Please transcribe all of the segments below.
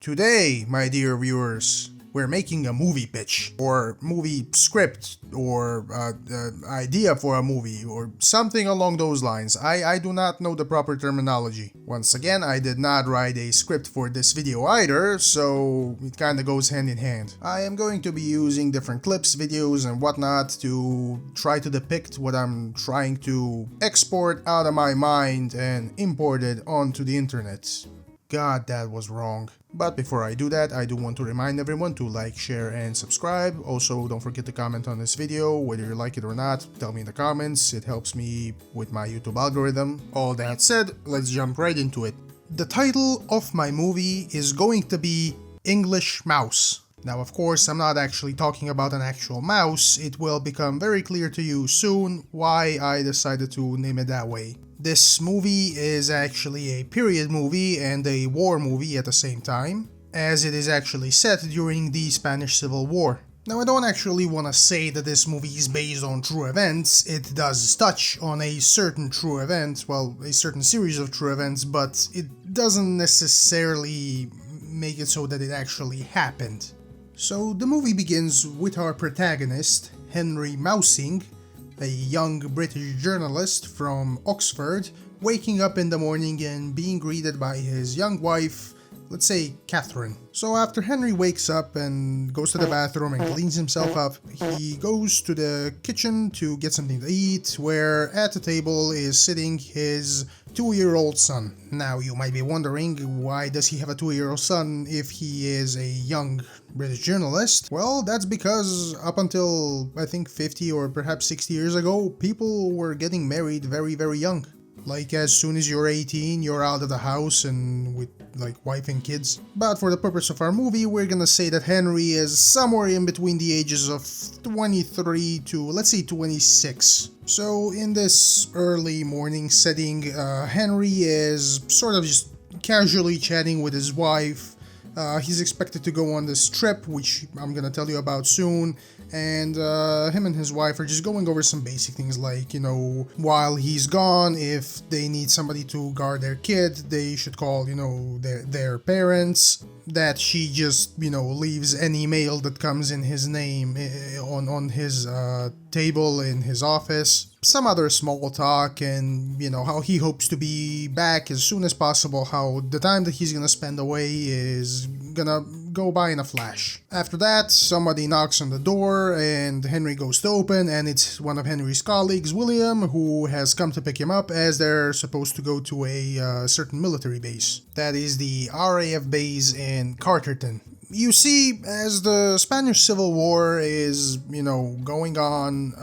Today, my dear viewers, we're making a movie pitch, or movie script, or idea for a movie, or something along those lines. I do not know the proper terminology. Once again, I did not write a script for this video either, so it kinda goes hand in hand. I am going to be using different clips, videos, and whatnot to try to depict what I'm trying to export out of my mind and import it onto the internet. God, that was wrong. But before I do that, I do want to remind everyone to like, share, and subscribe. Also, don't forget to comment on this video, whether you like it or not. Tell me in the comments, it helps me with my YouTube algorithm. All that said, let's jump right into it. The title of my movie is going to be English Mouse. Now, of course, I'm not actually talking about an actual mouse. It will become very clear to you soon why I decided to name it that way. This movie is actually a period movie and a war movie at the same time, as it is actually set during the Spanish Civil War. Now, I don't actually want to say that this movie is based on true events. It does touch on a certain true event, well, a certain series of true events, but it doesn't necessarily make it so that it actually happened. So the movie begins with our protagonist, Henry Mousing, a young British journalist from Oxford, waking up in the morning and being greeted by his young wife, let's say Catherine. So after Henry wakes up and goes to the bathroom and cleans himself up, he goes to the kitchen to get something to eat, where at the table is sitting his 2-year-old son. Now you might be wondering, why does he have a 2-year-old son if he is a young British journalist? Well, that's because up until I think 50 or perhaps 60 years ago, people were getting married very, very young. Like, as soon as you're 18, you're out of the house and with, like, wife and kids. But for the purpose of our movie, we're gonna say that Henry is somewhere in between the ages of 23 to, let's say, 26. So, in this early morning setting, Henry is sort of just casually chatting with his wife. He's expected to go on this trip, which I'm gonna tell you about soon, and him and his wife are just going over some basic things like, you know, while he's gone, if they need somebody to guard their kid, they should call, you know, their parents, that she just, you know, leaves any mail that comes in his name on his table in his office. Some other small talk, and, you know, how he hopes to be back as soon as possible, how the time that he's gonna spend away is gonna go by in a flash. After that, somebody knocks on the door and Henry goes to open, and it's one of Henry's colleagues, William, who has come to pick him up as they're supposed to go to a certain military base. That is the RAF base in Carterton. You see, as the Spanish Civil War is, you know, going on,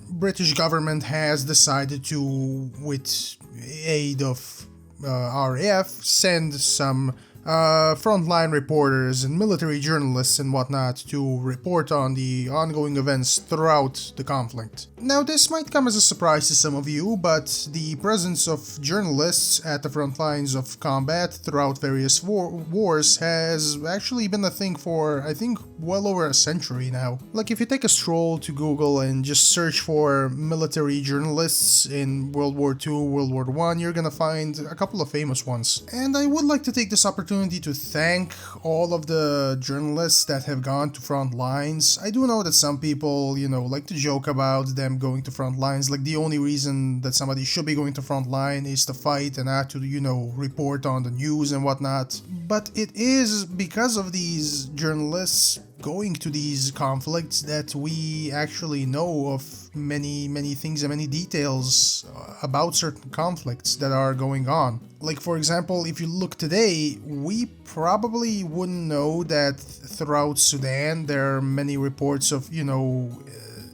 British government has decided to, with aid of RAF, send some frontline reporters and military journalists and whatnot to report on the ongoing events throughout the conflict. Now, this might come as a surprise to some of you, but the presence of journalists at the front lines of combat throughout various wars has actually been a thing for, I think, well over a century now. Like, if you take a stroll to Google and just search for military journalists in World War II, World War I, you're gonna find a couple of famous ones. And I would like to take this opportunity to thank all of the journalists that have gone to front lines. I do know that some people, you know, like to joke about them going to front lines, like the only reason that somebody should be going to front line is to fight and not to, you know, report on the news and whatnot. But it is because of these journalists going to these conflicts that we actually know of many things and many details about certain conflicts that are going on. Like, for example, if you look today, we probably wouldn't know that throughout Sudan there are many reports of, you know,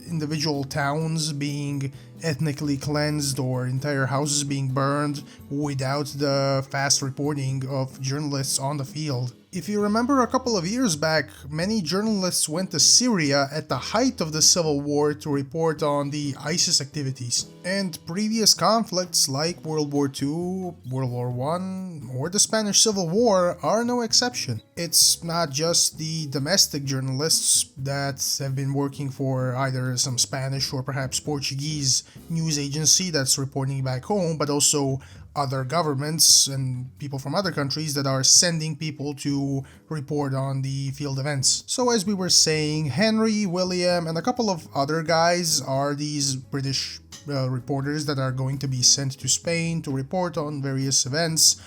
individual towns being ethnically cleansed or entire houses being burned without the fast reporting of journalists on the field. If you remember, a couple of years back, many journalists went to Syria at the height of the civil war to report on the ISIS activities. And previous conflicts like World War II, World War I, or the Spanish Civil War are no exception. It's not just the domestic journalists that have been working for either some Spanish or perhaps Portuguese news agency that's reporting back home, but also other governments and people from other countries that are sending people to report on the field events. So as we were saying, Henry, William, and a couple of other guys are these British reporters that are going to be sent to Spain to report on various events.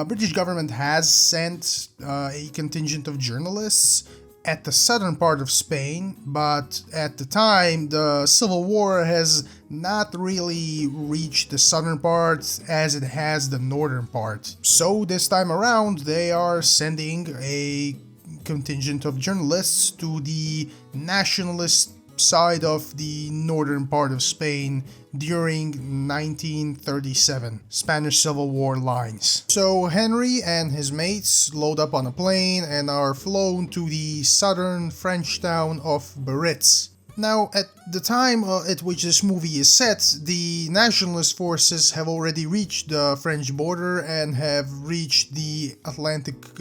British government has sent a contingent of journalists at the southern part of Spain, but at the time the Civil War has not really reached the southern part as it has the northern part. So this time around they are sending a contingent of journalists to the nationalist side of the northern part of Spain during 1937 Spanish Civil War lines. So Henry and his mates load up on a plane and are flown to the southern French town of Blitz. Now, at the time at which this movie is set, the nationalist forces have already reached the French border and have reached the Atlantic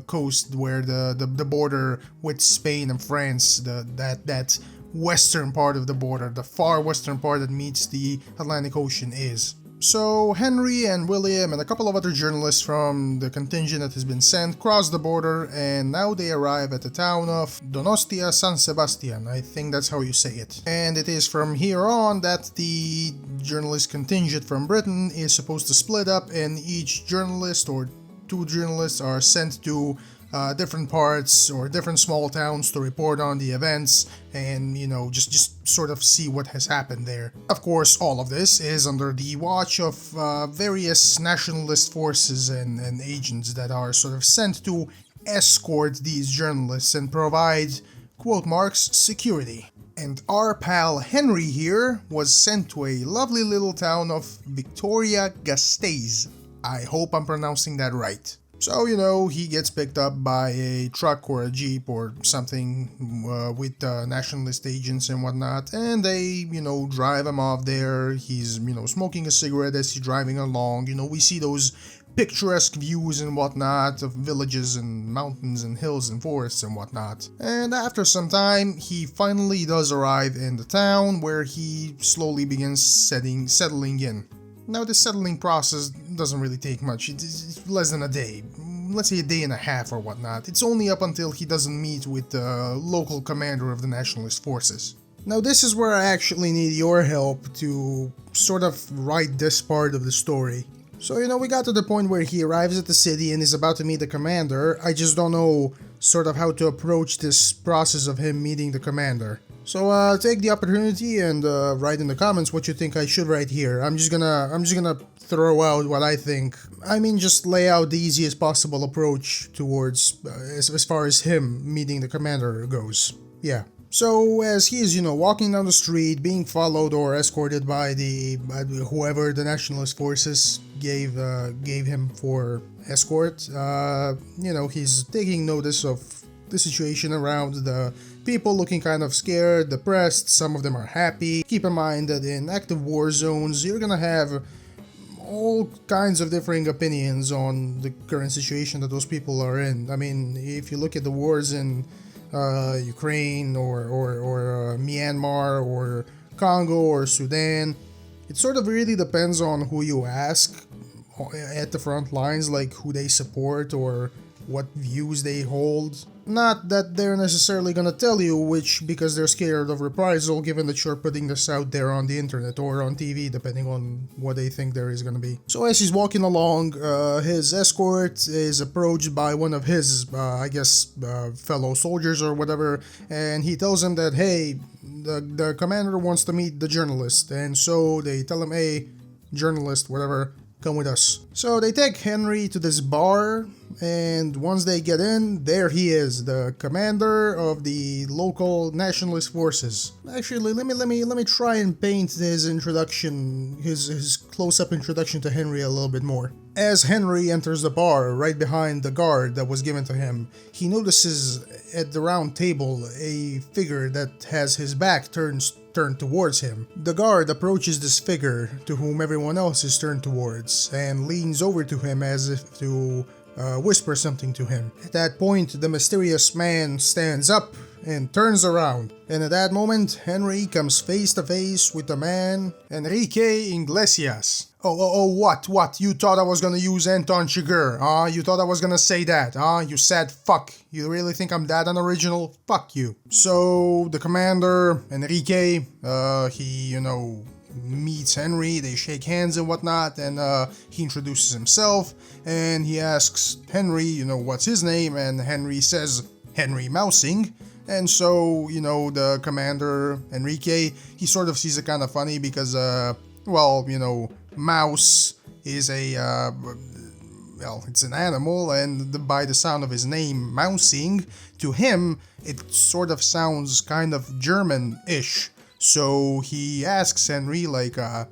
coast, where the border with Spain and France, that western part of the border, the far western part that meets the Atlantic Ocean is. So Henry and William and a couple of other journalists from the contingent that has been sent cross the border, and now they arrive at the town of Donostia San Sebastian. I think that's how you say it. And it is from here on that the journalist contingent from Britain is supposed to split up, and each journalist or two journalists are sent to different parts or different small towns to report on the events and, just sort of see what has happened there. Of course, all of this is under the watch of various nationalist forces and agents that are sort of sent to escort these journalists and provide, quote marks, security. And our pal Henry here was sent to a lovely little town of Vitoria-Gasteiz. I hope I'm pronouncing that right. So, he gets picked up by a truck or a jeep or something with nationalist agents and whatnot, and they, drive him off there. He's, smoking a cigarette as he's driving along. We see those picturesque views and whatnot of villages and mountains and hills and forests and whatnot. And after some time, he finally does arrive in the town, where he slowly begins settling in. Now, the settling process doesn't really take much. It's less than a day. Let's say a day and a half or whatnot. It's only up until he doesn't meet with the local commander of the nationalist forces. Now, this is where I actually need your help to sort of write this part of the story. So, we got to the point where he arrives at the city and is about to meet the commander. I just don't know sort of how to approach this process of him meeting the commander. So take the opportunity and write in the comments what you think I should write here. I'm just gonna throw out what I think. I mean, just lay out the easiest possible approach towards as far as him meeting the commander goes. Yeah. So as he is, walking down the street, being followed or escorted by whoever the nationalist forces gave him for escort, he's taking notice of the situation around, the people looking kind of scared, depressed, some of them are happy. Keep in mind that in active war zones, you're gonna have all kinds of differing opinions on the current situation that those people are in. I mean, if you look at the wars in Ukraine or Myanmar or Congo or Sudan, it sort of really depends on who you ask at the front lines, like who they support or what views they hold. Not that they're necessarily gonna tell you which, because they're scared of reprisal, given that you're putting this out there on the internet or on TV, depending on what they think there is gonna be. So as he's walking along, his escort is approached by one of his, fellow soldiers or whatever, and he tells him that, hey, the commander wants to meet the journalist, and so they tell him, hey, journalist, whatever, come with us. So they take Henry to this bar, and once they get in, there he is, the commander of the local nationalist forces. Actually, let me try and paint his introduction, his close-up introduction to Henry a little bit more. As Henry enters the bar, right behind the guard that was given to him, he notices at the round table a figure that has his back turned towards him. The guard approaches this figure, to whom everyone else is turned towards, and leans over to him as if to whisper something to him. At that point, the mysterious man stands up and turns around. And at that moment, Henry comes face to face with the man, Enrique Iglesias. What? You thought I was gonna use Anton Chigurh, huh? You thought I was gonna say that, huh? You sad fuck. You really think I'm that unoriginal? Fuck you. So, the commander, Enrique, he, meets Henry, they shake hands and whatnot, and he introduces himself, and he asks Henry, what's his name, and Henry says, Henry Mousing. And so, the commander, Enrique, he sort of sees it kind of funny because, mouse is it's an animal, and by the sound of his name, Mousing, to him, it sort of sounds kind of German-ish. So he asks Henry, are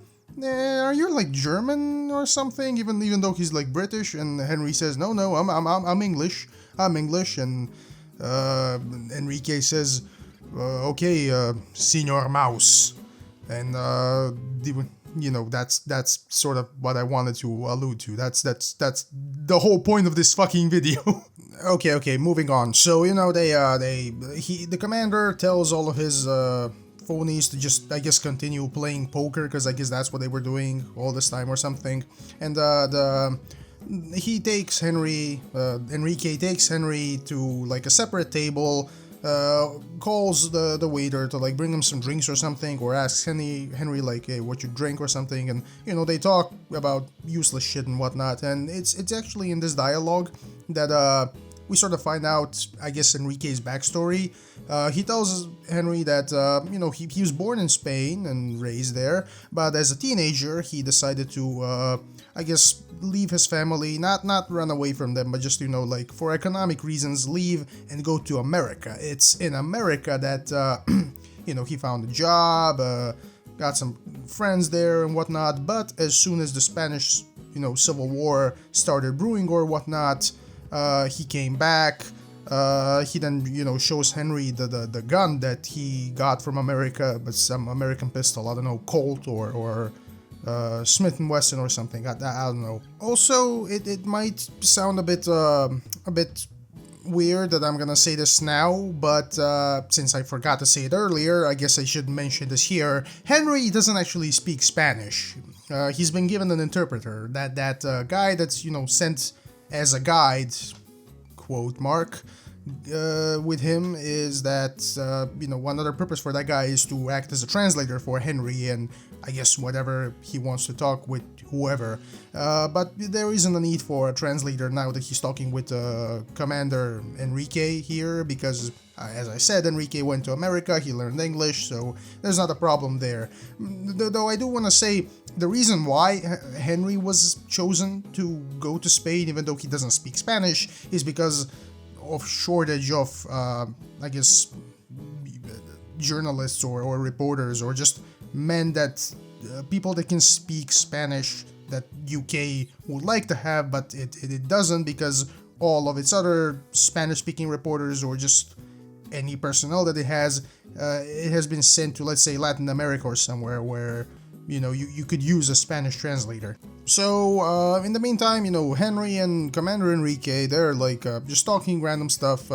you like German or something? Even though he's like British, and Henry says, no, I'm English. I'm English, and Enrique says, okay, Senor Mouse, and that's sort of what I wanted to allude to. That's the whole point of this fucking video. Okay, moving on. So the commander tells all of his phonies to just, I guess, continue playing poker, because I guess that's what they were doing all this time or something. And he takes Enrique takes Henry to like a separate table, calls the waiter to like bring him some drinks or something, or asks Henry like, hey, what you drink or something, and they talk about useless shit and whatnot. And it's actually in this dialogue that we sort of find out, I guess, Enrique's backstory. He tells Henry that, he was born in Spain and raised there, but as a teenager, he decided to, leave his family, not run away from them, but just, for economic reasons, leave and go to America. It's in America that, he found a job, got some friends there and whatnot, but as soon as the Spanish, Civil War started brewing or whatnot, he came back. He then, shows Henry the gun that he got from America, but some American pistol, I don't know, Colt or Smith & Wesson or something, I don't know. Also, it might sound a bit weird that I'm gonna say this now, but since I forgot to say it earlier, I guess I should mention this here. Henry doesn't actually speak Spanish. He's been given an interpreter. That guy that's, sent as a guide, quote mark, with him is that, one other purpose for that guy is to act as a translator for Henry and I guess whatever he wants to talk with whoever. But there isn't a need for a translator now that he's talking with Commander Enrique here, because as I said, Enrique went to America, he learned English, so there's not a problem there. Though I do want to say, the reason why Henry was chosen to go to Spain, even though he doesn't speak Spanish, is because of shortage of, journalists or reporters, or just men that, people that can speak Spanish that UK would like to have, but it doesn't, because all of its other Spanish-speaking reporters or just any personnel that it has been sent to, let's say, Latin America or somewhere where, you could use a Spanish translator. So, in the meantime, Henry and Commander Enrique, they're, just talking random stuff.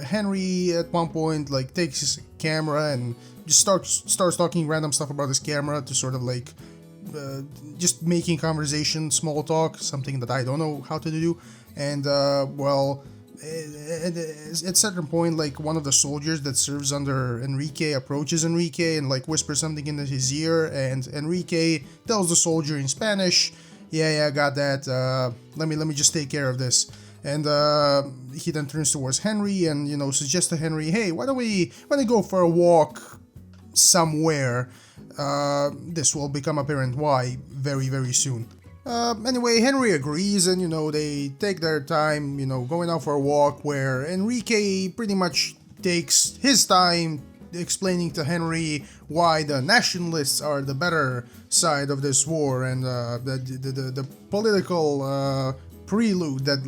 Henry, at one point, takes his camera and just starts talking random stuff about his camera to sort of, just making conversation, small talk, something that I don't know how to do. And, at a certain point, one of the soldiers that serves under Enrique approaches Enrique and whispers something into his ear, and Enrique tells the soldier in Spanish, yeah, I got that, let me just take care of this. And he then turns towards Henry and suggests to Henry, hey, why don't we go for a walk somewhere? This will become apparent why very, very soon. Anyway, Henry agrees, and they take their time, going out for a walk, where Enrique pretty much takes his time explaining to Henry why the nationalists are the better side of this war, and the political prelude that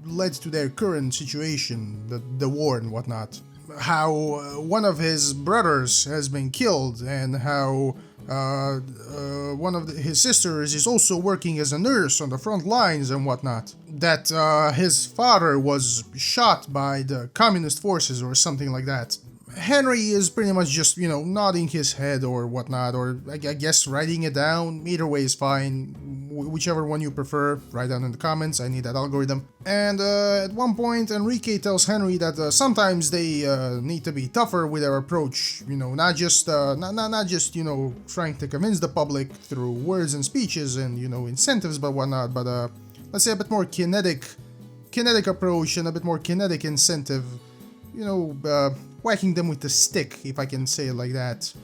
led to their current situation, the war and whatnot. How one of his brothers has been killed, and how One of his sisters is also working as a nurse on the front lines and whatnot. That his father was shot by the communist forces or something like that. Henry is pretty much just, nodding his head or whatnot, or I guess writing it down. Either way is fine. Whichever one you prefer, write down in the comments. I need that algorithm. And at one point, Enrique tells Henry that sometimes they need to be tougher with their approach. Not just trying to convince the public through words and speeches and incentives but whatnot, but let's say a bit more kinetic approach and a bit more kinetic incentive. Whacking them with the stick, if I can say it like that,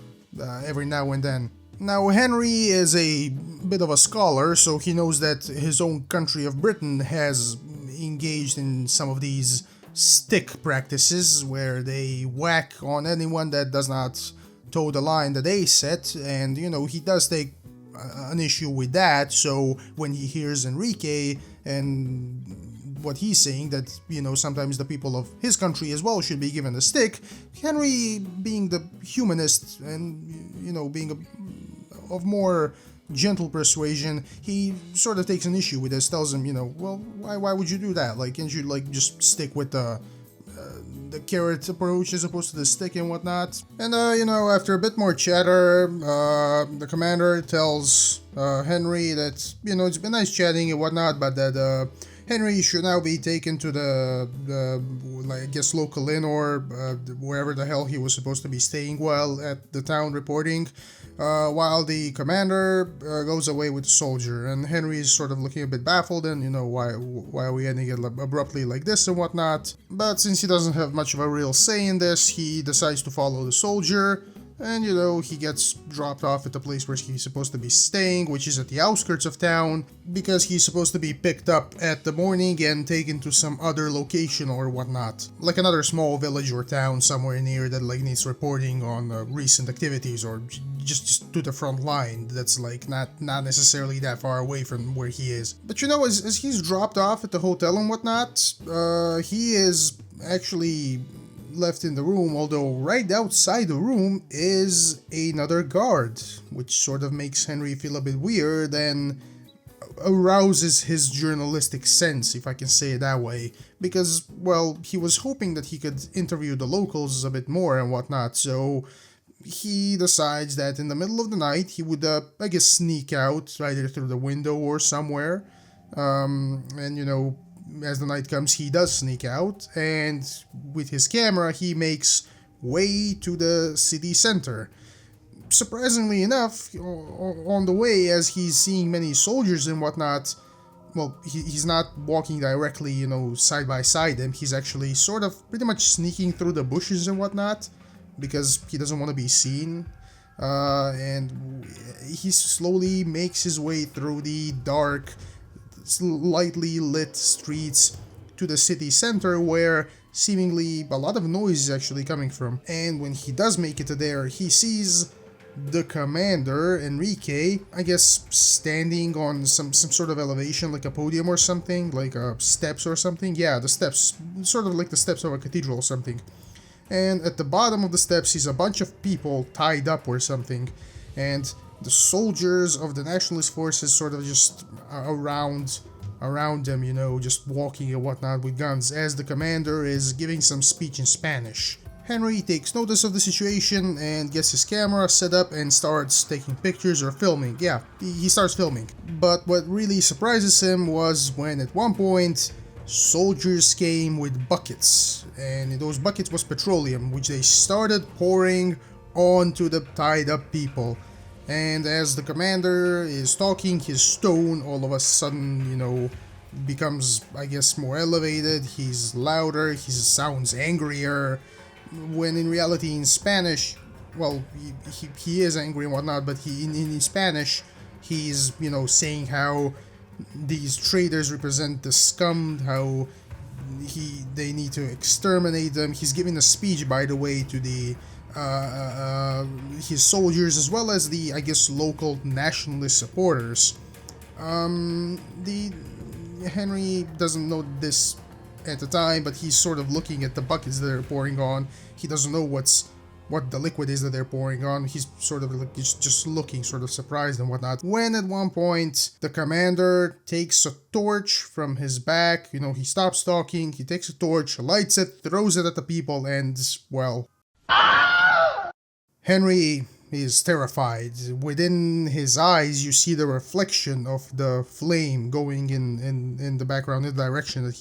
every now and then. Now, Henry is a bit of a scholar, so he knows that his own country of Britain has engaged in some of these stick practices where they whack on anyone that does not toe the line that they set, and he does take an issue with that. So when he hears Enrique and what he's saying, that sometimes the people of his country as well should be given a stick, Henry, being the humanist and being of more gentle persuasion, he sort of takes an issue with this, tells him, well, why would you do that? Like, can't you just stick with the carrot approach as opposed to the stick and whatnot? And after a bit more chatter, the commander tells Henry that it's been nice chatting and whatnot, but that Henry should now be taken to the I guess local inn or wherever the hell he was supposed to be staying while at the town reporting, while the commander goes away with the soldier. And Henry is sort of looking a bit baffled, and why are we ending it abruptly like this and whatnot. But since he doesn't have much of a real say in this, he decides to follow the soldier. And he gets dropped off at the place where he's supposed to be staying, which is at the outskirts of town, because he's supposed to be picked up at the morning and taken to some other location or whatnot. Like another small village or town somewhere near that needs reporting on recent activities, or just to the front line that's not necessarily that far away from where he is. But as he's dropped off at the hotel and whatnot, he is actually left in the room, although right outside the room is another guard, which sort of makes Henry feel a bit weird and arouses his journalistic sense, if I can say it that way, because, well, he was hoping that he could interview the locals a bit more and whatnot, so he decides that in the middle of the night he would, I guess, sneak out either through the window or somewhere, and as the night comes, he does sneak out, and with his camera, he makes way to the city center. Surprisingly enough, on the way, as he's seeing many soldiers and whatnot, well, he's not walking directly, side by side them. He's actually sort of pretty much sneaking through the bushes and whatnot, because he doesn't want to be seen. And he slowly makes his way through the dark, lightly lit streets to the city center, where seemingly a lot of noise is actually coming from. And when he does make it to there, he sees the commander, Enrique, I guess, standing on some sort of elevation, like a podium or something, like steps or something. Yeah, the steps, sort of like the steps of a cathedral or something. And at the bottom of the steps is a bunch of people tied up or something, and the soldiers of the nationalist forces sort of just around them, just walking and whatnot with guns, as the commander is giving some speech in Spanish. Henry takes notice of the situation and gets his camera set up and starts taking pictures or filming. Yeah, he starts filming. But what really surprises him was when at one point soldiers came with buckets, and in those buckets was petroleum, which they started pouring onto the tied up people. And as the commander is talking, his tone all of a sudden, becomes, I guess, more elevated. He's louder, he sounds angrier, when in reality in Spanish, well, he is angry and whatnot, but in Spanish, he's, saying how these traitors represent the scum, how they need to exterminate them. He's giving a speech, by the way, to the his soldiers, as well as the, I guess, local nationalist supporters. Henry doesn't know this at the time, but he's sort of looking at the buckets that they're pouring on. He doesn't know what's what the liquid is that they're pouring on. He's sort of like just looking sort of surprised and whatnot. When at one point the commander takes a torch from his back, he stops talking, he takes a torch, lights it, throws it at the people, and, well, Henry is terrified. Within his eyes, you see the reflection of the flame going in the background, in the direction that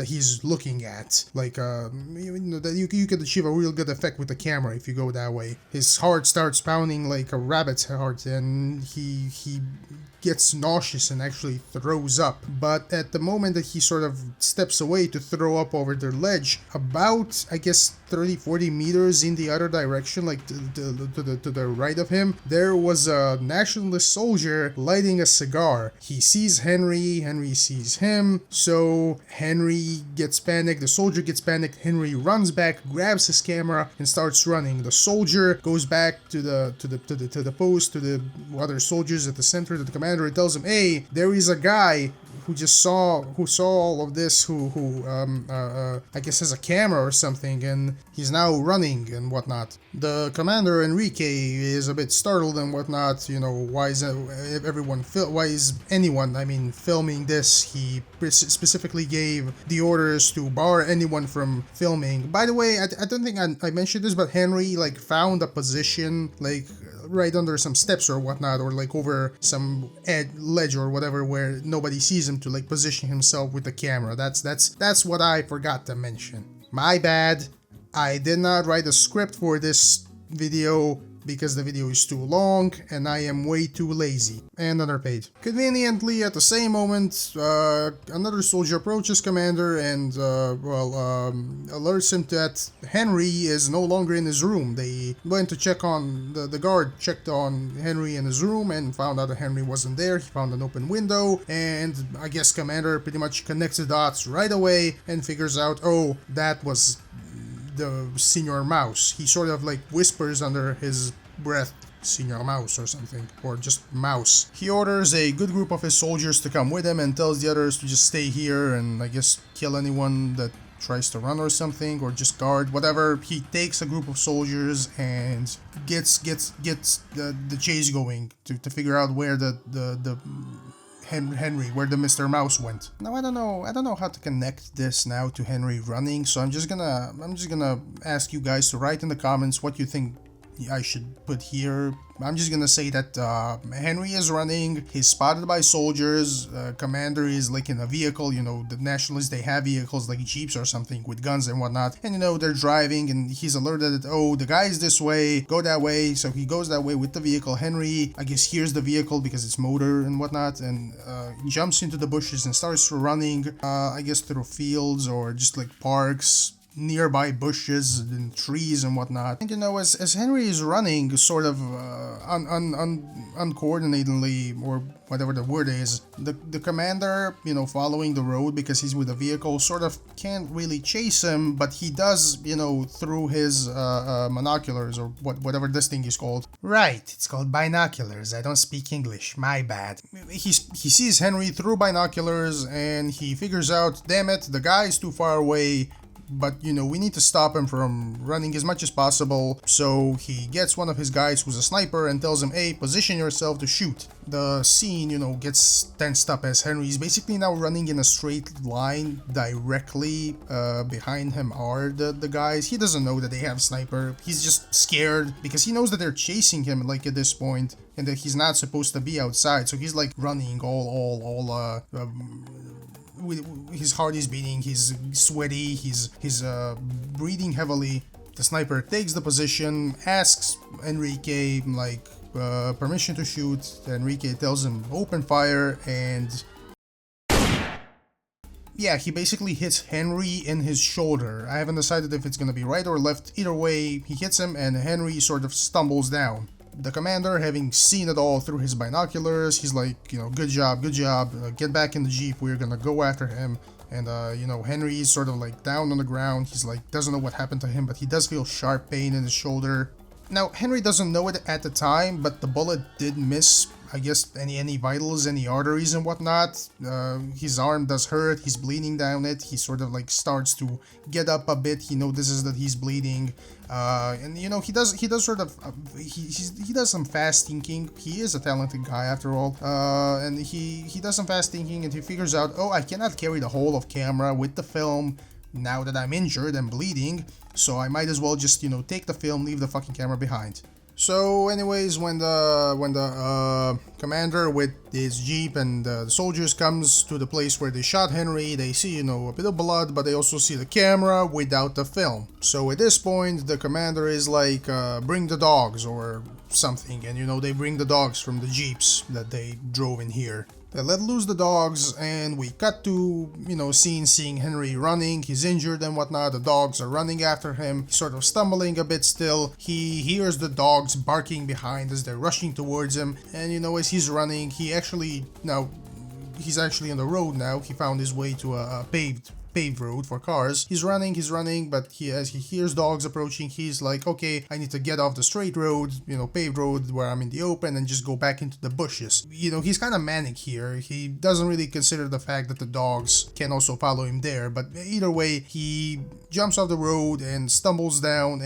he's looking at. Like, that you could achieve a real good effect with the camera if you go that way. His heart starts pounding like a rabbit's heart, and he gets nauseous and actually throws up. But at the moment that he sort of steps away to throw up over the ledge, about, I guess, 30-40 meters in the other direction, like to the right of him, there was a nationalist soldier lighting a cigar. He sees Henry sees him, so Henry gets panicked, the soldier gets panicked, Henry runs back, grabs his camera, and starts running. The soldier goes back to the post, to the other soldiers at the center, to the commander, and tells him, hey, there is a guy who saw all of this, who I guess has a camera or something, and he's now running and whatnot. The commander, Enrique, is a bit startled and whatnot. Why is anyone filming this? He specifically gave the orders to bar anyone from filming. By the way, I don't think I mentioned this, but Henry found a position right under some steps or whatnot, or over some ledge or whatever, where nobody sees him, to position himself with the camera. That's what I forgot to mention. My bad. I did not write a script for this video because the video is too long and I am way too lazy and underpaid. Conveniently, at the same moment, another soldier approaches commander and alerts him that Henry is no longer in his room. They went to check on the guard, checked on Henry in his room and found out that Henry wasn't there. He found an open window, and I guess commander pretty much connects the dots right away and figures out, oh, that was the Senior Mouse. He sort of whispers under his breath, Senior Mouse or something, or just Mouse. He orders a good group of his soldiers to come with him and tells the others to just stay here and I guess kill anyone that tries to run or something, or just guard, whatever. He takes a group of soldiers and gets the chase going to figure out where the Henry, where the Mr. Mouse went. Now I don't know how to connect this now to Henry running, so I'm just gonna ask you guys to write in the comments what you think I should put here. I'm just gonna say that Henry is running, he's spotted by soldiers, commander is in a vehicle, the nationalists, they have vehicles like jeeps or something with guns and whatnot, and they're driving, and he's alerted that, oh, the guy's this way, go that way, so he goes that way with the vehicle. Henry, I guess, hears the vehicle because it's motor and whatnot, and jumps into the bushes and starts running, I guess through fields or just parks, nearby bushes and trees and whatnot. And as Henry is running sort of uncoordinatedly, or whatever the word is, the commander, following the road because he's with a vehicle, sort of can't really chase him, but he does, through his monoculars, or whatever this thing is called. Right, it's called binoculars. I don't speak English, my bad. He sees Henry through binoculars and he figures out, damn it, the guy is too far away, but we need to stop him from running as much as possible. So he gets one of his guys who's a sniper and tells him, hey, position yourself to shoot. The scene, gets tensed up as Henry's basically now running in a straight line. Directly behind him are the guys. He doesn't know that they have sniper. He's just scared because he knows that they're chasing him at this point, and that he's not supposed to be outside. So he's running all his heart is beating, he's sweaty, he's breathing heavily. The sniper takes the position, asks Enrique permission to shoot. Enrique tells him open fire, and yeah, he basically hits Henry in his shoulder. I haven't decided if it's gonna be right or left. Either way, he hits him and Henry sort of stumbles down. The commander, having seen it all through his binoculars, he's good job, get back in the jeep, we're gonna go after him. And Henry is sort of down on the ground. He's doesn't know what happened to him, but he does feel sharp pain in his shoulder. Now, Henry doesn't know it at the time, but the bullet did miss, I guess, any vitals, any arteries and whatnot. His arm does hurt, he's bleeding down it, he sort of like starts to get up a bit, he notices that he's bleeding, and you know, he does sort of, he does some fast thinking, he is a talented guy after all, and he does some fast thinking and he figures out, oh, I cannot carry the whole of camera with the film now that I'm injured and bleeding, so I might as well just, you know, take the film, leave the fucking camera behind. So anyways, when the commander with his jeep and the soldiers comes to the place where they shot Henry, they see, you know, a bit of blood, but they also see the camera without the film. So at this point, the commander is like, bring the dogs or something, and you know, they bring the dogs from the jeeps that they drove in here. They let loose the dogs, and we cut to, you know, seeing Henry running, he's injured and whatnot, the dogs are running after him, he's sort of stumbling a bit still, he hears the dogs barking behind as they're rushing towards him, and you know, as he's running, he's actually on the road now, he found his way to a paved road for cars. He's running, but as he hears dogs approaching, he's like, okay, I need to get off the straight road, you know, paved road where I'm in the open and just go back into the bushes. You know, he's kind of manic here. He doesn't really consider the fact that the dogs can also follow him there, but either way, he jumps off the road and stumbles down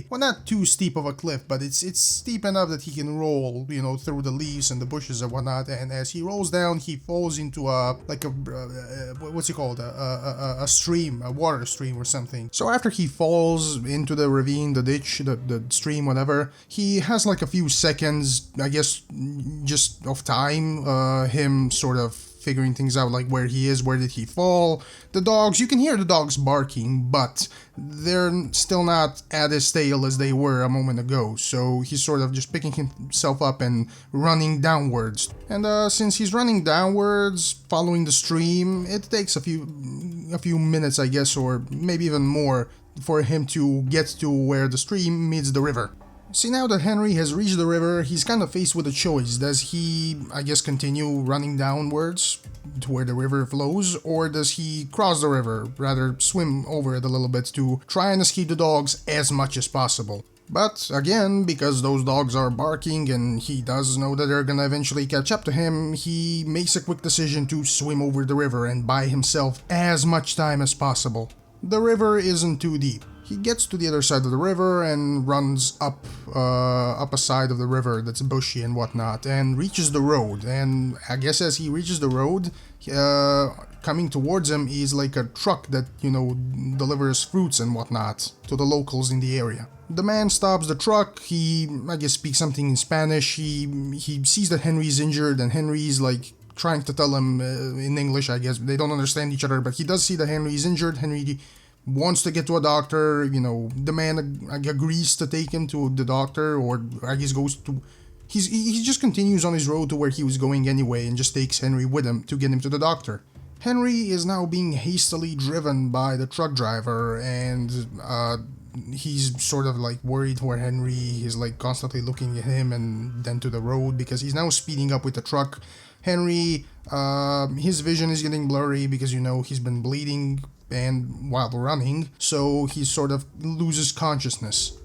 well, not too steep of a cliff, but it's steep enough that he can roll, you know, through the leaves and the bushes and whatnot, and as he rolls down, he falls into what's it called, a stream, a water stream or something. So after he falls into the ravine, the ditch, the stream, whatever, he has like a few seconds, I guess, just of time, him sort of figuring things out, like where he is, where did he fall. The dogs, you can hear the dogs barking, but they're still not at as tail as they were a moment ago, so he's sort of just picking himself up and running downwards. And since he's running downwards, following the stream, it takes a few minutes, I guess, or maybe even more, for him to get to where the stream meets the river. See, now that Henry has reached the river, he's kind of faced with a choice. Does he, I guess, continue running downwards to where the river flows, or does he cross the river, rather swim over it a little bit to try and escape the dogs as much as possible? But again, because those dogs are barking and he does know that they're gonna eventually catch up to him, he makes a quick decision to swim over the river and buy himself as much time as possible. The river isn't too deep. He gets to the other side of the river and runs up a side of the river that's bushy and whatnot, and reaches the road. And I guess as he reaches the road, coming towards him is like a truck that, you know, delivers fruits and whatnot to the locals in the area. The man stops the truck. He, I guess, speaks something in Spanish. He sees that Henry's injured, and Henry's like trying to tell him in English. I guess they don't understand each other, but he does see that Henry's injured. Henry wants to get to a doctor, you know, the man agrees to take him to the doctor, or I guess he just continues on his road to where he was going anyway and just takes Henry with him to get him to the doctor. Henry is now being hastily driven by the truck driver, and he's sort of like worried where Henry is, like constantly looking at him and then to the road because he's now speeding up with the truck. Henry, his vision is getting blurry because, you know, he's been bleeding and while running, so he sort of loses consciousness.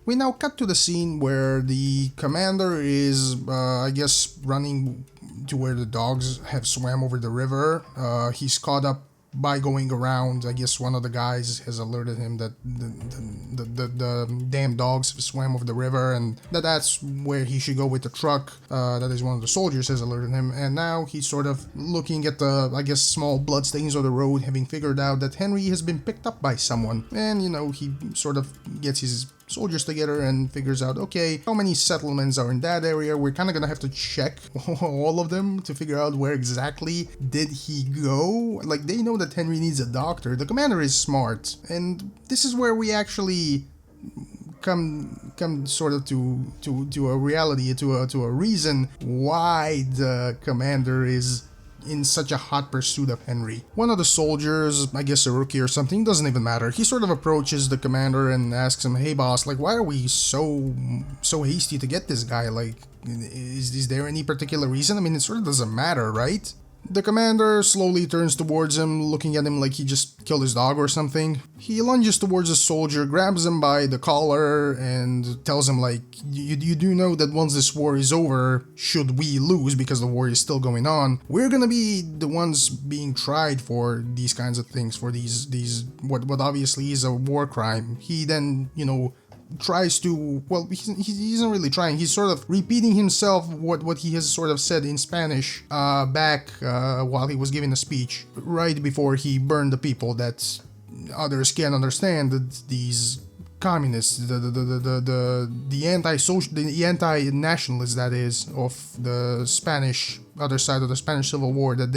We now cut to the scene where the commander is, I guess, running to where the dogs have swam over the river. He's caught up by going around. I guess one of the guys has alerted him that the damn dogs have swam over the river and that's where he should go with the truck. That is, one of the soldiers has alerted him, and now he's sort of looking at the, I guess, small bloodstains on the road, having figured out that Henry has been picked up by someone. And, you know, he sort of gets his soldiers together and figures out, okay, how many settlements are in that area? We're kind of gonna have to check all of them to figure out where exactly did he go. Like, they know that Henry needs a doctor. The commander is smart, and this is where we actually come sort of to a reality, to a reason why the commander is in such a hot pursuit of Henry. One of the soldiers, I guess a rookie or something, doesn't even matter, he sort of approaches the commander and asks him, hey boss, like, why are we so hasty to get this guy? Like, is there any particular reason? I mean, it sort of doesn't matter, right? The commander slowly turns towards him, looking at him like he just killed his dog or something. He lunges towards the soldier, grabs him by the collar, and tells him like, you do know that once this war is over, should we lose because the war is still going on, we're gonna be the ones being tried for these kinds of things, for these what obviously is a war crime. He then, tries to, well, he isn't really trying, he's sort of repeating himself what he has sort of said in Spanish back while he was giving a speech right before he burned the people that others can't understand, that these communists, the anti-social, the anti-nationalists, that is, of the Spanish other side of the Spanish Civil War, that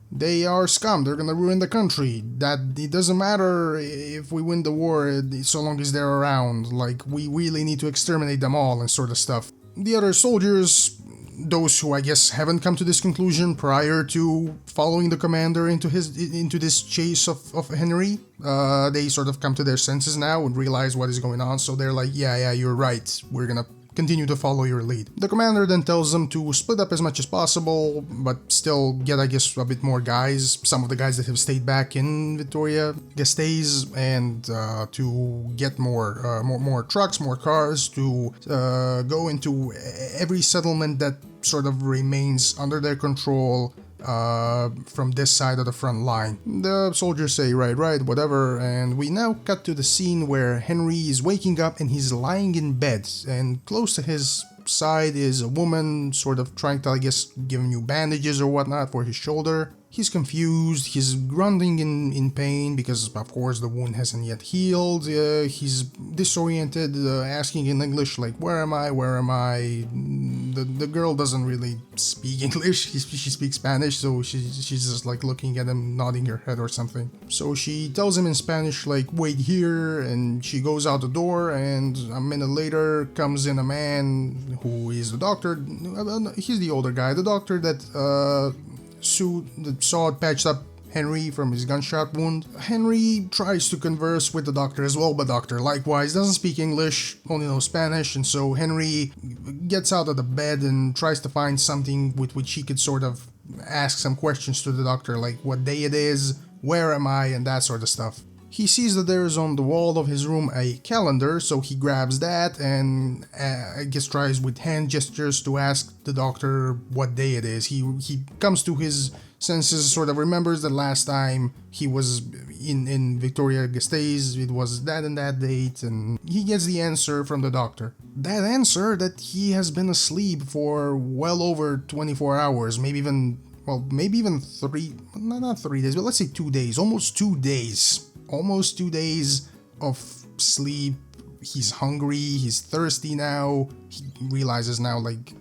they are scum, they're gonna ruin the country, that it doesn't matter if we win the war so long as they're around, like we really need to exterminate them all and sort of stuff. The other soldiers, those who I guess haven't come to this conclusion prior to following the commander into this chase of Henry, they sort of come to their senses now and realize what is going on, so they're like, yeah, you're right, we're gonna continue to follow your lead. The commander then tells them to split up as much as possible, but still get, I guess, a bit more guys, some of the guys that have stayed back in Victoria Gasteiz, and to get more trucks, more cars, to go into every settlement that sort of remains under their control from this side of the front line. The soldiers say, right, whatever, and we now cut to the scene where Henry is waking up and he's lying in bed, and close to his side is a woman sort of trying to, I guess, give him new bandages or whatnot for his shoulder. He's confused, he's grunting in pain because, of course, the wound hasn't yet healed. He's disoriented, asking in English, like, where am I? The girl doesn't really speak English, she speaks Spanish, so she's just like looking at him, nodding her head or something. So she tells him in Spanish, like, wait here, and she goes out the door, and a minute later comes in a man who is the doctor. He's the older guy, the doctor that patched up Henry from his gunshot wound. Henry tries to converse with the doctor as well, but doctor likewise doesn't speak English, only knows Spanish, and so Henry gets out of the bed and tries to find something with which he could sort of ask some questions to the doctor, like what day it is, where am I, and that sort of stuff. He sees that there is on the wall of his room a calendar, so he grabs that and I guess tries with hand gestures to ask the doctor what day it is. He comes to his senses, sort of remembers that last time he was in Victoria Gasteiz, it was that and that date, and he gets the answer from the doctor. That answer that he has been asleep for well over 24 hours, maybe even 3, not 3 days, but let's say 2 days, almost 2 days. Almost 2 days of sleep. He's hungry, he's thirsty now. He realizes now, like,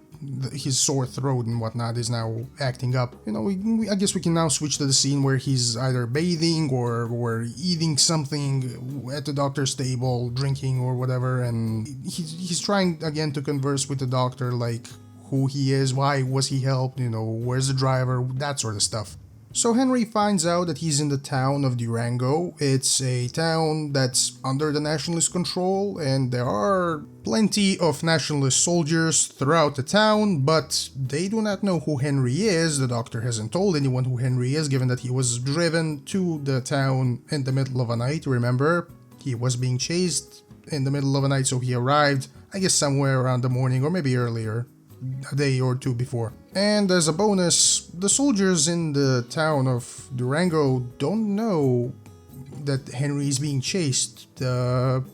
his sore throat and whatnot is now acting up. I guess we can now switch to the scene where he's either bathing or eating something at the doctor's table, drinking or whatever, and he's trying again to converse with the doctor, like who he is, why was he helped, where's the driver, that sort of stuff. So Henry finds out that he's in the town of Durango. It's a town that's under the nationalist control, and there are plenty of nationalist soldiers throughout the town, but they do not know who Henry is. The doctor hasn't told anyone who Henry is, given that he was driven to the town in the middle of a night. Remember, he was being chased in the middle of a night, so he arrived, I guess, somewhere around the morning or maybe earlier, a day or two before. And as a bonus, the soldiers in the town of Durango don't know that Henry is being chased. The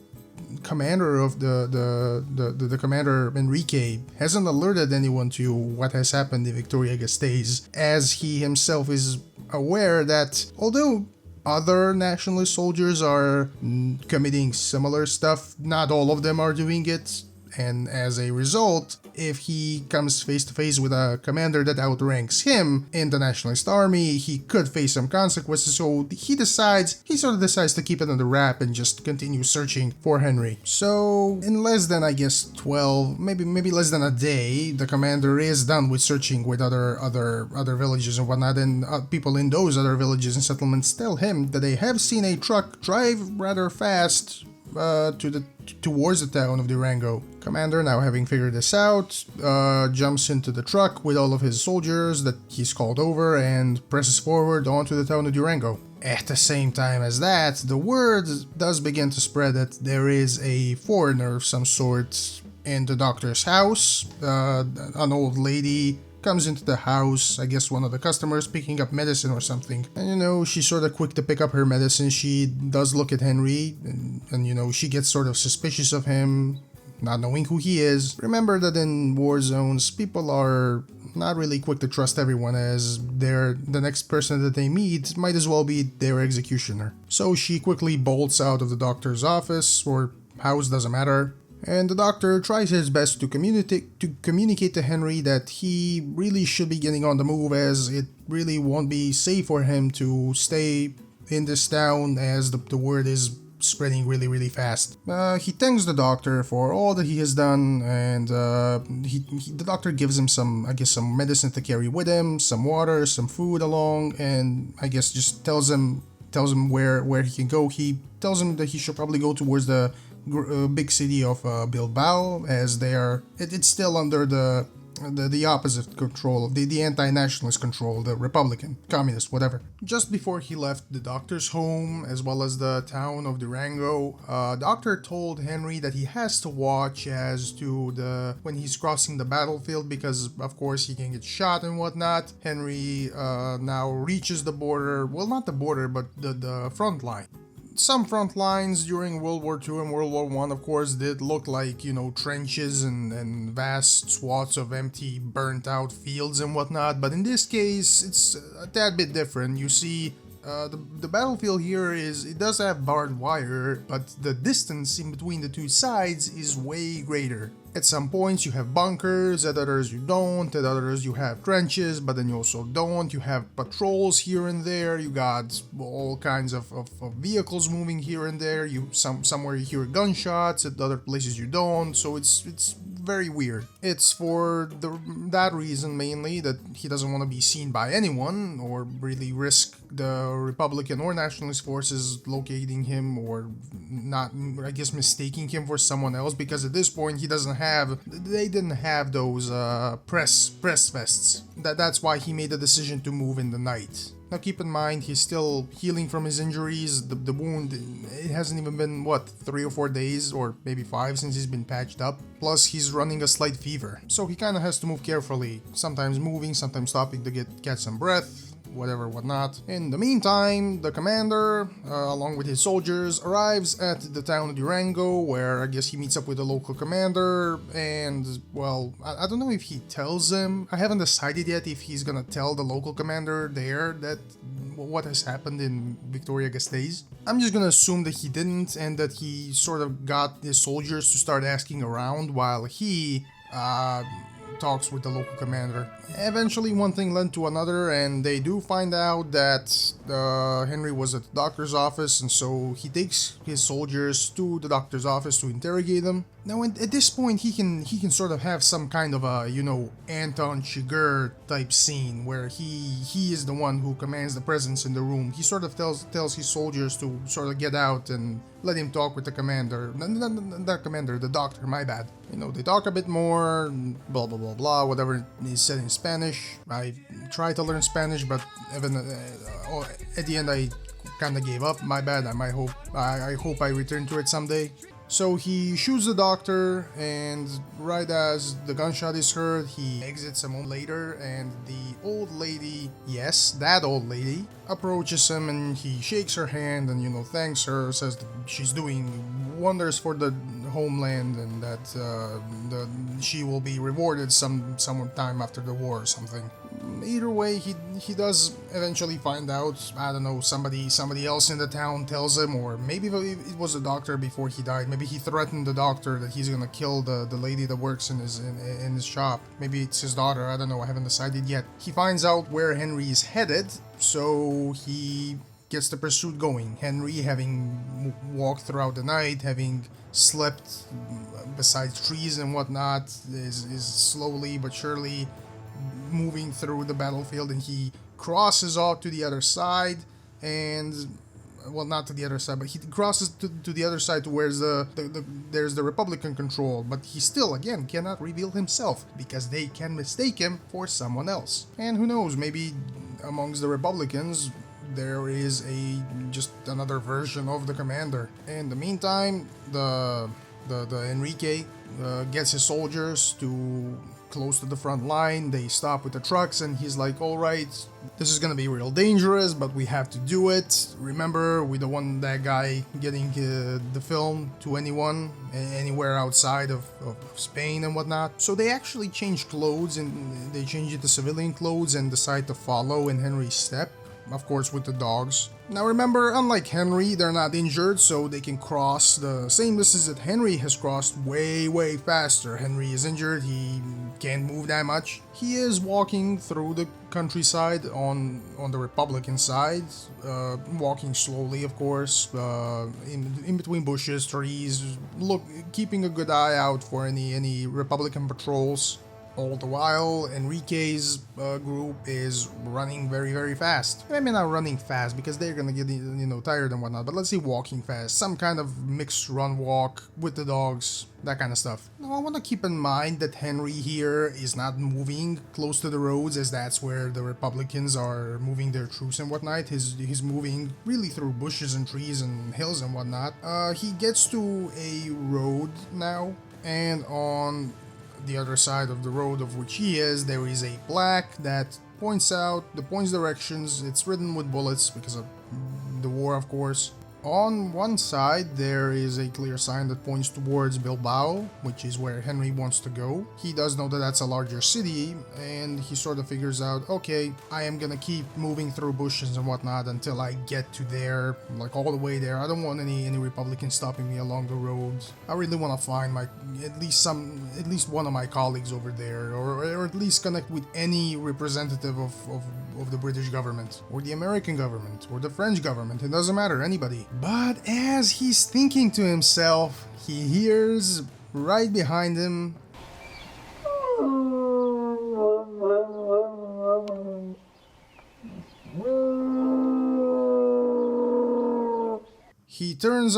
commander of the commander Enrique hasn't alerted anyone to what has happened in Victoria Gasteiz, as he himself is aware that although other nationalist soldiers are committing similar stuff, not all of them are doing it. And as a result, if he comes face to face with a commander that outranks him in the nationalist army, he could face some consequences, so he sort of decides to keep it under wrap and just continue searching for Henry. So in less than, I guess, 12, maybe less than a day, the commander is done with searching with other villages and whatnot, and people in those other villages and settlements tell him that they have seen a truck drive rather fast towards the town of Durango. Commander, now having figured this out, jumps into the truck with all of his soldiers that he's called over and presses forward onto the town of Durango. At the same time as that, the word does begin to spread that there is a foreigner of some sort in the doctor's house. An old lady comes into the house, I guess one of the customers picking up medicine or something. And she's sort of quick to pick up her medicine. She does look at Henry, and she gets sort of suspicious of him, not knowing who he is. Remember that in war zones, people are not really quick to trust everyone, as the next person that they meet might as well be their executioner. So she quickly bolts out of the doctor's office, or house, doesn't matter. And the doctor tries his best to communicate to Henry that he really should be getting on the move, as it really won't be safe for him to stay in this town, as the word is spreading really, really fast. He thanks the doctor for all that he has done, and the doctor gives him some medicine to carry with him, some water, some food along, and I guess just tells him where he can go. He tells him that he should probably go towards the big city of Bilbao, as it's still under the opposite control of the anti-nationalist control, the Republican, communist, whatever. Just before he left the doctor's home, as well as the town of Durango, doctor told Henry that he has to watch as to when he's crossing the battlefield, because of course he can get shot and whatnot. Henry now reaches the border, well, not the border, but the front line. Some front lines during World War II and World War I, of course, did look like, trenches and vast swaths of empty, burnt out fields and whatnot, but in this case, it's a tad bit different. You see, the battlefield here it does have barbed wire, but the distance in between the two sides is way greater. At some points you have bunkers, at others you don't, at others you have trenches, but then you also don't. You have patrols here and there, you got all kinds of vehicles moving here and there. Somewhere you hear gunshots, at other places you don't, so it's very weird. It's for that reason mainly, that he doesn't want to be seen by anyone or really risk the Republican or nationalist forces locating him, or not, I guess, mistaking him for someone else, because at this point they didn't have those press vests. That's why he made the decision to move in the night. Now keep in mind, he's still healing from his injuries. The wound, it hasn't even been, 3 or 4 days, or maybe 5 since he's been patched up. Plus, he's running a slight fever. So he kinda has to move carefully, sometimes moving, sometimes stopping to catch some breath, whatnot. In the meantime, the commander, along with his soldiers, arrives at the town of Durango, where I guess he meets up with the local commander, and, well, I don't know if he tells him. I haven't decided yet if he's gonna tell the local commander there that what has happened in Victoria-Gasteiz. I'm just gonna assume that he didn't, and that he sort of got his soldiers to start asking around while he talks with the local commander. Eventually, one thing led to another, and they do find out that Henry was at the doctor's office, and so he takes his soldiers to the doctor's office to interrogate them. Now, at this point, he can sort of have some kind of a, Anton Chigurh type scene, where he is the one who commands the presence in the room. He sort of tells his soldiers to sort of get out and let him talk with the commander. The doctor, my bad. They talk a bit more, blah blah blah blah, whatever is said in Spanish. I tried to learn Spanish, but even at the end I kind of gave up. My bad. I hope I return to it someday. So he shoots the doctor, and right as the gunshot is heard, he exits a moment later, and the old lady, yes, that old lady, approaches him, and he shakes her hand and, thanks her, says that she's doing wonders for the homeland, and that she will be rewarded some time after the war or something. Either way, he does eventually find out. I don't know, somebody else in the town tells him, or maybe it was the doctor before he died. Maybe he threatened the doctor that he's gonna kill the lady that works in his shop. Maybe it's his daughter, I don't know, I haven't decided yet. He finds out where Henry is headed, so he gets the pursuit going. Henry, having walked throughout the night, having slept beside trees and whatnot, is slowly but surely moving through the battlefield, and he crosses off to the other side, and well, not to the other side, but he crosses to the other side to where there's the Republican control, but he still, again, cannot reveal himself because they can mistake him for someone else. And who knows, maybe amongst the Republicans, there is just another version of the commander. In the meantime, the Enrique gets his soldiers to close to the front line. They stop with the trucks, and he's like, all right, this is gonna be real dangerous, but we have to do it. Remember, we don't want that guy getting the film to anyone anywhere outside of Spain and whatnot. So they actually change clothes, and they change it to civilian clothes and decide to follow in Henry's step, of course with the dogs. Now remember, unlike Henry, they're not injured, so they can cross the same distance that Henry has crossed way faster. Henry is injured, he can't move that much. He is walking through the countryside on the Republican side, walking slowly, of course, in between bushes, trees, keeping a good eye out for any Republican patrols. All the while, Enrique's group is running very fast. I mean, not running fast because they're gonna get tired and whatnot, but let's say walking fast. Some kind of mixed run walk with the dogs, that kind of stuff. Now I want to keep in mind that Henry here is not moving close to the roads, as that's where the Republicans are moving their troops and whatnot. He's moving really through bushes and trees and hills and whatnot. He gets to a road now, and on the other side of the road of which he is, there is a plaque that points directions. It's written with bullets because of the war, of course. On one side, there is a clear sign that points towards Bilbao, which is where Henry wants to go. He does know that that's a larger city, and he sort of figures out, okay, I am gonna keep moving through bushes and whatnot until I get to there, like all the way there. I don't want any Republicans stopping me along the road. I really want to find at least one of my colleagues over there, or at least connect with any representative of the British government, or the American government, or the French government. It doesn't matter, anybody. But as he's thinking to himself, he hears right behind him he turns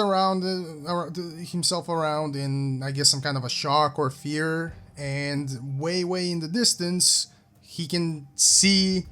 himself around in, I guess, some kind of a shock or fear, and way in the distance he can see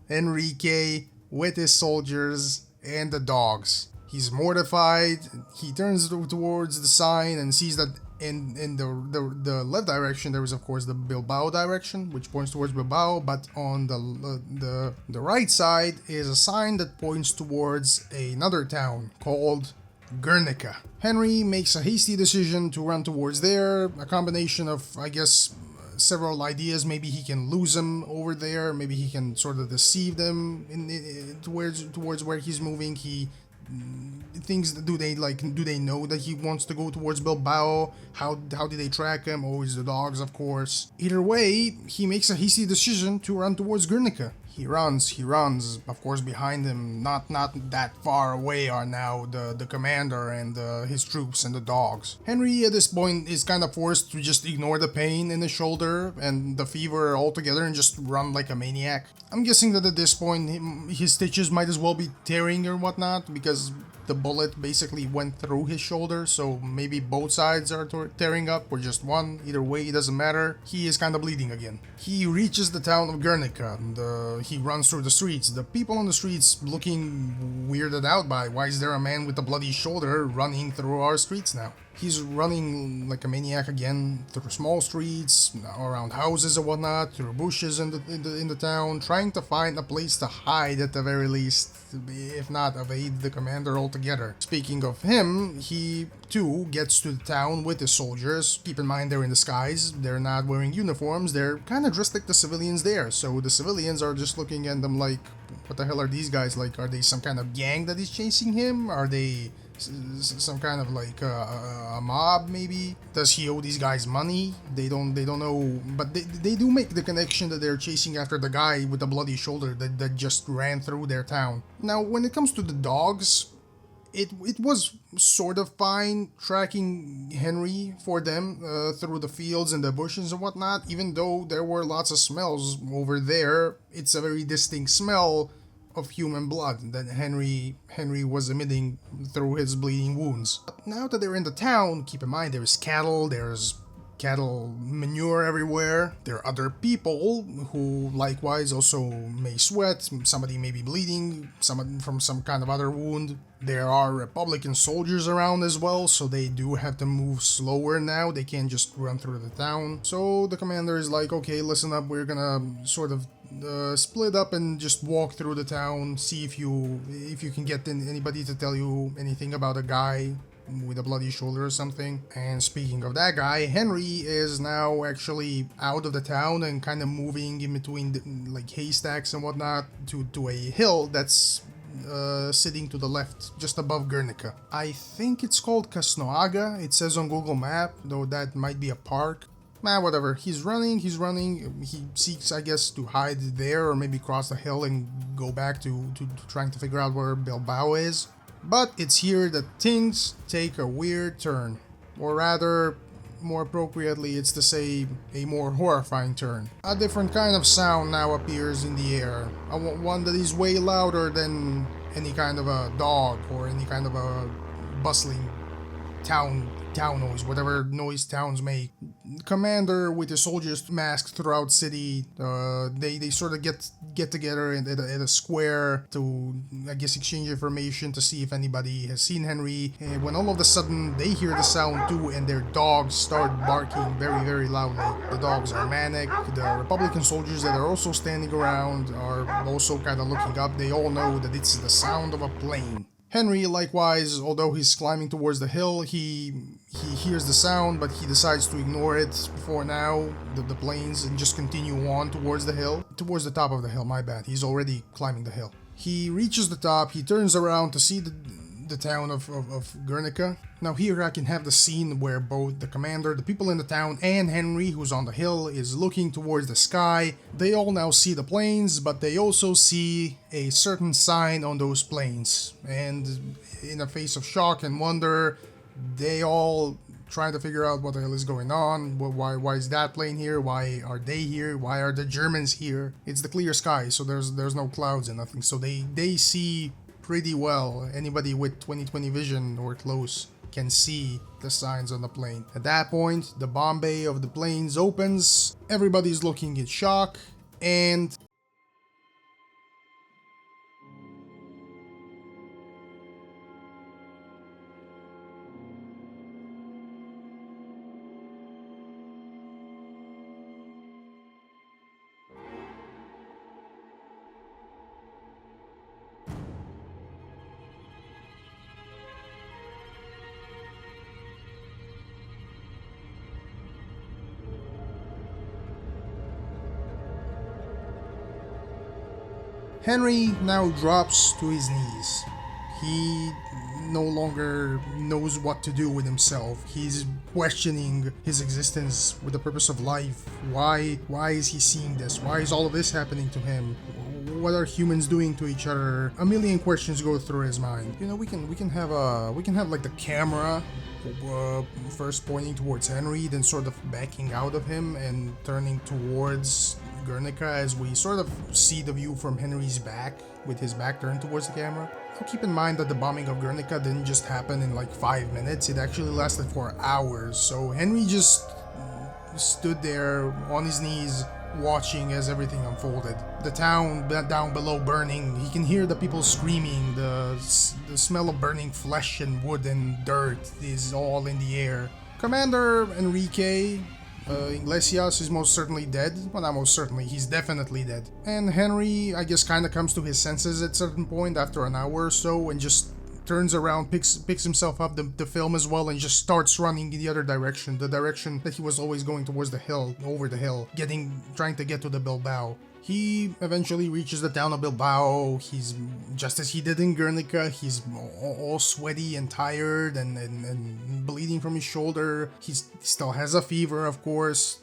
Enrique with his soldiers and the dogs. He's mortified. He turns towards the sign and sees that in the left direction there is, of course, the Bilbao direction, which points towards Bilbao, but on the right side is a sign that points towards another town called Guernica. Henry makes a hasty decision to run towards there, a combination of, I guess, several ideas. Maybe he can lose them over there, maybe he can sort of deceive them towards where he's moving. He things, do they know that he wants to go towards Bilbao? How did they track him? Always the dogs, of course. Either way, he makes a hasty decision to run towards Guernica. He runs. Of course, behind him, not that far away, are now the commander and his troops and the dogs. Henry, at this point, is kind of forced to just ignore the pain in his shoulder and the fever altogether and just run like a maniac. I'm guessing that at this point, his stitches might as well be tearing or whatnot, because the bullet basically went through his shoulder, so maybe both sides are tearing up, or just one. Either way, it doesn't matter. He is kind of bleeding again. He reaches the town of Guernica, and he runs through the streets. The people on the streets looking weirded out by, why is there a man with a bloody shoulder running through our streets now? He's running like a maniac again, through small streets, around houses and whatnot, through bushes in the town, trying to find a place to hide at the very least, if not evade the commander altogether. Speaking of him, he too gets to the town with his soldiers. Keep in mind, they're in disguise, they're not wearing uniforms, they're kind of dressed like the civilians there, so the civilians are just looking at them like, what the hell are these guys? Like, are they some kind of gang that is chasing him? Are they some kind of like a mob, maybe? Does he owe these guys money? They don't know, but they do make the connection that they're chasing after the guy with the bloody shoulder that just ran through their town. Now, when it comes to the dogs, it was sort of fine tracking Henry for them through the fields and the bushes and whatnot, even though there were lots of smells over there. It's a very distinct smell of human blood that Henry was emitting through his bleeding wounds. But now that they're in the town, keep in mind there's cattle manure everywhere. There are other people who likewise also may sweat. Somebody may be bleeding, someone from some kind of other wound. There are Republican soldiers around as well, so they do have to move slower now. They can't just run through the town. So the commander is like, okay, listen up, we're gonna sort of split up and just walk through the town, see if you can get anybody to tell you anything about a guy with a bloody shoulder or something. And speaking of that guy, Henry is now actually out of the town and kind of moving in between like haystacks and whatnot to a hill that's sitting to the left, just above Guernica. I think it's called Casnoaga, it says on Google Map, though that might be a park. Whatever, he's running, he seeks, I guess, to hide there or maybe cross the hill and go back to trying to figure out where Bilbao is. But it's here that things take a weird turn, or rather, more appropriately, it's to say a more horrifying turn. A different kind of sound now appears in the air, one that is way louder than any kind of a dog or any kind of a bustling town noise, whatever noise towns make. Commander with the soldiers masked throughout city, they sort of get together at a square to, I guess, exchange information to see if anybody has seen Henry. And when all of a sudden they hear the sound too, and their dogs start barking very, very loudly. The dogs are manic. The Republican soldiers that are also standing around are also kind of looking up. They all know that it's the sound of a plane. Henry, likewise, although he's climbing towards the hill, he hears the sound, but he decides to ignore it for now, the planes, and just continue on towards the top of the hill, my bad. He's already climbing the hill. He reaches the top, he turns around to see the town of Guernica. Now here I can have the scene where both the commander, the people in the town, and Henry, who's on the hill, is looking towards the sky. They all now see the planes, but they also see a certain sign on those planes. And in a face of shock and wonder, they all try to figure out what the hell is going on. Why is that plane here? Why are they here? Why are the Germans here? It's the clear sky, so there's no clouds and nothing. So they see pretty well. Anybody with 20/20 vision or close can see the signs on the plane. At that point, the bomb bay of the planes opens. Everybody's looking in shock, and Henry now drops to his knees. He no longer knows what to do with himself. He's questioning his existence with the purpose of life. Why is he seeing this? Why is all of this happening to him? What are humans doing to each other? A million questions go through his mind. You know, we can have like the camera first pointing towards Henry, then sort of backing out of him and turning towards Guernica as we sort of see the view from Henry's back, with his back turned towards the camera. Now keep in mind that the bombing of Guernica didn't just happen in like 5 minutes, it actually lasted for hours. So Henry just stood there on his knees watching as everything unfolded. The town down below burning, he can hear the people screaming, the smell of burning flesh and wood and dirt is all in the air. Commander Enrique Iglesias is most certainly dead. Well, not most certainly, he's definitely dead. And Henry, I guess, kind of comes to his senses at a certain point after an hour or so and just turns around, picks himself up the film as well, and just starts running in the other direction, the direction that he was always going towards the hill, over the hill, trying to get to the Bilbao. He eventually reaches the town of Bilbao. He's, just as he did in Guernica, he's all sweaty and tired and bleeding from his shoulder. He still has a fever, of course.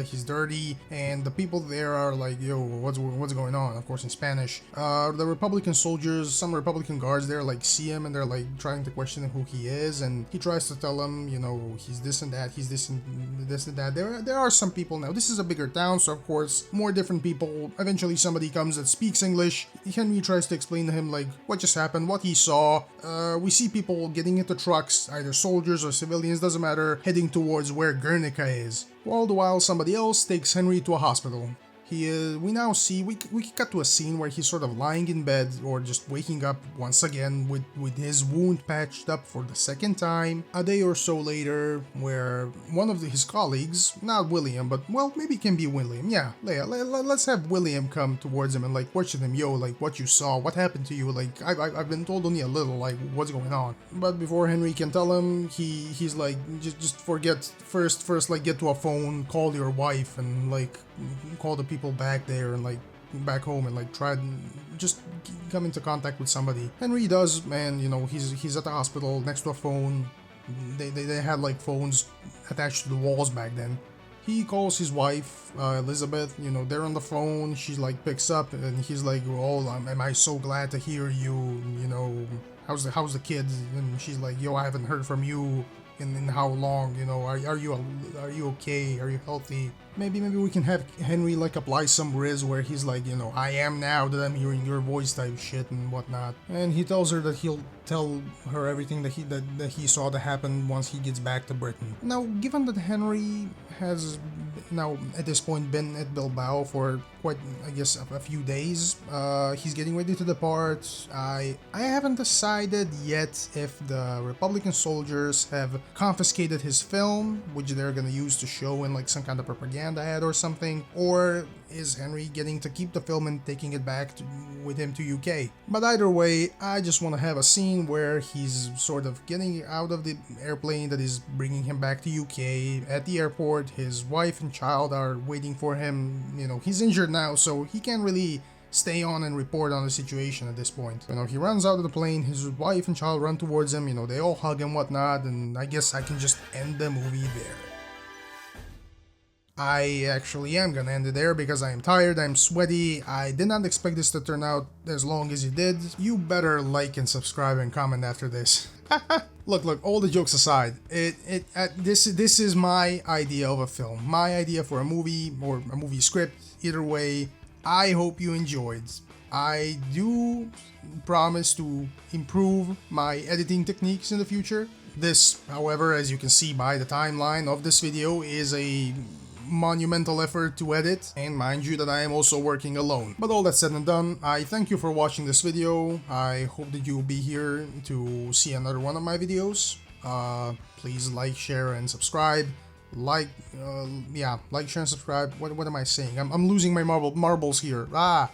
He's dirty, and the people there are like, yo, what's going on? Of course, in Spanish. The Republican soldiers, some Republican guards there, like, see him and they're like trying to question who he is, and he tries to tell them, you know, he's this and that, he's this and that. There are some people now. This is a bigger town, so of course, more different people Well, eventually somebody comes that speaks English. Henry tries to explain to him like what just happened, what he saw. We see people getting into trucks, either soldiers or civilians, doesn't matter, heading towards where Guernica is. All the while somebody else takes Henry to a hospital. We now see, we cut to a scene where he's sort of lying in bed or just waking up once again with his wound patched up for the second time. A day or so later, where one of his colleagues, not William, but well, maybe it can be William, yeah, let's have William come towards him and like question him, yo, like what you saw, what happened to you, like I've been told only a little, like what's going on. But before Henry can tell him, he's like, just forget, first like get to a phone, call your wife and like call the people back there and like back home and like try to just come into contact with somebody. Henry does, man, you know, he's at the hospital next to a phone. They had like phones attached to the walls back then. He calls his wife, Elizabeth, you know, they're on the phone. She like picks up and he's like, oh, am I so glad to hear you, you know, how's the kids? And she's like, yo, I haven't heard from you in how long, you know, are you okay, are you healthy? Maybe we can have Henry like apply some riz where he's like, you know, I am now that I'm hearing your voice type shit and whatnot. And he tells her that he'll tell her everything that he saw that happen once he gets back to Britain. Now, given that Henry has now at this point been at Bilbao for quite, I guess, a few days, he's getting ready to depart. I haven't decided yet if the Republican soldiers have confiscated his film, which they're gonna use to show in like some kind of propaganda ad or something, or is Henry getting to keep the film and taking it back with him to UK. But either way, I just want to have a scene where he's sort of getting out of the airplane that is bringing him back to UK. At the airport, his wife and child are waiting for him. You know, he's injured now, so he can't really stay on and report on the situation at this point. You know, he runs out of the plane, his wife and child run towards him, you know, they all hug and whatnot, and I guess I can just end the movie there. I actually am gonna end it there because I am tired, I'm sweaty, I did not expect this to turn out as long as it did. You better like and subscribe and comment after this. Look, all the jokes aside, this is my idea of a film, my idea for a movie or a movie script. Either way, I hope you enjoyed. I do promise to improve my editing techniques in the future. This, however, as you can see by the timeline of this video, is a monumental effort to edit, and mind you that I am also working alone. But all that said and done, I thank you for watching this video. I hope that you'll be here to see another one of my videos. Please like, share, and subscribe. Like, share, and subscribe. What am I saying? I'm losing my marbles here. Bye.